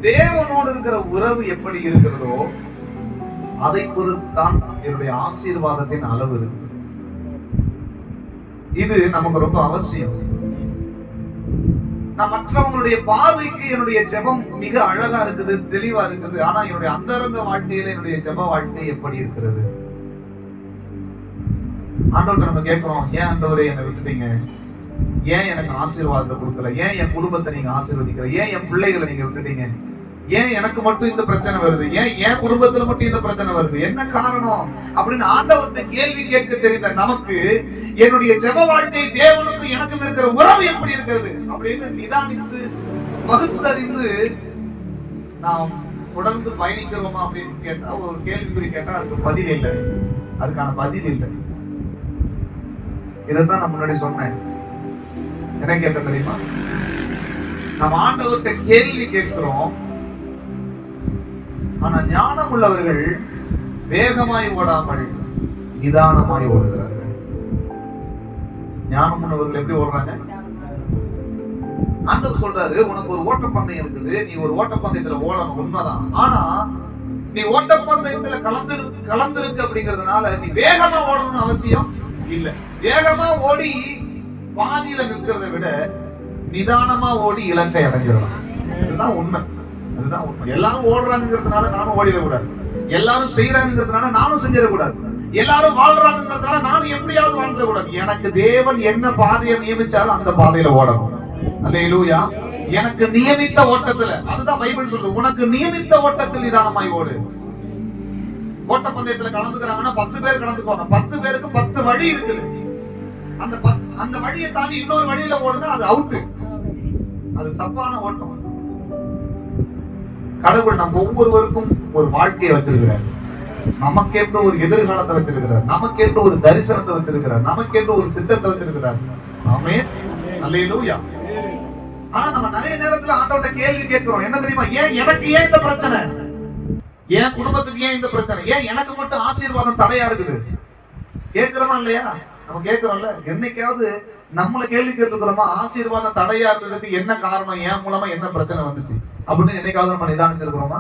தேவனோடு இருக்கிற உறவு எப்படி இருக்கிறதோ அதை பொறுத்துதான் என்னுடைய ஆசீர்வாதத்தின் அளவு இருக்கு. இது நமக்கு ரொம்ப அவசியம். நான் மற்றவங்களுடைய பார்வைக்கு என்னுடைய ஜெபம் மிக அழகா இருக்குது, தெளிவா இருக்குது. ஆனா என்னுடைய அந்தரங்க வாழ்க்கையில என்னுடைய ஜெப வாழ்க்கை எப்படி இருக்கிறது? ஆண்டவர்கிட்ட நம்ம கேட்கிறோம், ஏன் ஆண்டவரே என்னை விட்டுட்டீங்க? ஏன் எனக்கு ஆசீர்வாதத்தை கொடுக்கல? ஏன் என் குடும்பத்தை நீங்க ஆசீர்வதிக்கல? ஏன் என் பிள்ளைகளை நீங்க விட்டுட்டீங்க? ஏன் எனக்கு மட்டும் இந்த பிரச்சனை வருது? ஏன் என் குடும்பத்துல மட்டும் இந்த பிரச்சனை வருது? என்ன காரணம் அப்படின்னு ஆண்டவர்கிட்ட கேள்வி கேட்க தெரிந்த நமக்கு என்னுடைய ஜெப வாழ்க்கை தேவனுக்கு எனக்கு இருக்கிற உறவு எப்படி இருக்கிறது அப்படின்னு நிதானித்து பகுத்தறிந்து நாம் தொடர்ந்து பயணிக்கிறோமா அப்படின்னு கேட்டா, ஒரு கேள்விக்குறி கேட்டா அதுக்கு பதில் இல்லை. அதுக்கான பதில் இல்லை. இதைத்தான் நான் முன்னாடி சொன்னேன். என்ன கேட்ட தெரியுமா? நம்ம ஆண்டவர்கிட்ட கேள்வி கேட்கிறோம், ஆனா ஞானம் உள்ளவர்கள் வேகமாய் ஓடாமல் நிதானமாய் ஓடுகிறார்கள். ஞானம் உள்ளவர்கள் எப்படி ஓடுறாங்க? ஆண்டவர் சொல்றாரு, உனக்கு ஒரு ஓட்டப்பந்தயம் இருக்குது, நீ ஒரு ஓட்டப்பந்தயத்துல ஓடணும், உண்மைதான். ஆனா நீ ஓட்டப்பந்தயத்துல கலந்துருக்கு அப்படிங்கிறதுனால நீ வேகமா ஓடணும்னு அவசியம் இல்ல. வேகமா ஓடி பாதியில நிற்கிறத விட நிதானமா ஓடி இலக்கை அடைஞ்சிடலாம். அதுதான் உண்மை. அதுதான் உண்மை. எல்லாரும் ஓடுறாங்கிறதுனால நானும் ஓடிடக்கூடாது. எல்லாரும் செய்யறாங்கிறதுனால நானும் செஞ்சிடக்கூடாது. எல்லாரும் வாழ்றாங்கிறதுனால நானும் எப்படியாவது வாழ்ந்துடக்கூடாது. எனக்கு தேவன் என்ன பாதையை நியமிச்சாலும் அந்த பாதையில ஓடணும். அல்லேலூயா. எனக்கு நியமித்த ஓட்டத்துல, அதுதான் பைபிள் சொல்லுது, உனக்கு நியமித்த ஓட்டத்தில் நிதானமாய் ஓடு. ஓட்டப்பந்தயத்துல கலந்துக்கிறாங்கன்னா 10 பேர் கலந்துக்குவாங்க. 10 பேருக்கு 10 வழி இருக்குது. அந்த வழியை தாண்டி இன்னொரு வழியில ஓடுனா அது அவுட்டு. அது தப்பான ஓட்டம். கடவுள் நம்ம ஒவ்வொருவருக்கும் ஒரு வாழ்க்கையை வச்சிருக்கிறார். நமக்கேற்ற ஒரு எதிர்காலத்தை வச்சிருக்கிறார். நமக்கேற்ற ஒரு தரிசனத்தை வச்சிருக்கிறார். நமக்கேற்ற ஒரு திட்டத்தை வச்சிருக்கிறார். ஆமென். அல்லேலூயா. ஆனா நம்ம நிறைய நேரத்துல ஆண்டவர்ட்ட கேள்வி கேட்கிறோம், என்ன தெரியுமா? எனக்கு ஏன் இந்த பிரச்சனை? என் குடும்பத்துக்கு ஏன் இந்த பிரச்சனை? ஏன் எனக்கு மட்டும் ஆசீர்வாதம் தடையா இருக்குது? கேட்கிறோமா இல்லையா? நம்ம கேட்கிறோம்ல. என்னைக்காவது நம்மளை கேள்வி கேட்டுக்கிறோமா? ஆசீர்வாதம் தடையா இருந்ததுக்கு என்ன காரணம்? என் மூலமா என்ன பிரச்சனை வந்துச்சு அப்படின்னு என்னைக்காவது நம்ம நிதானிச்சிருக்கிறோமா?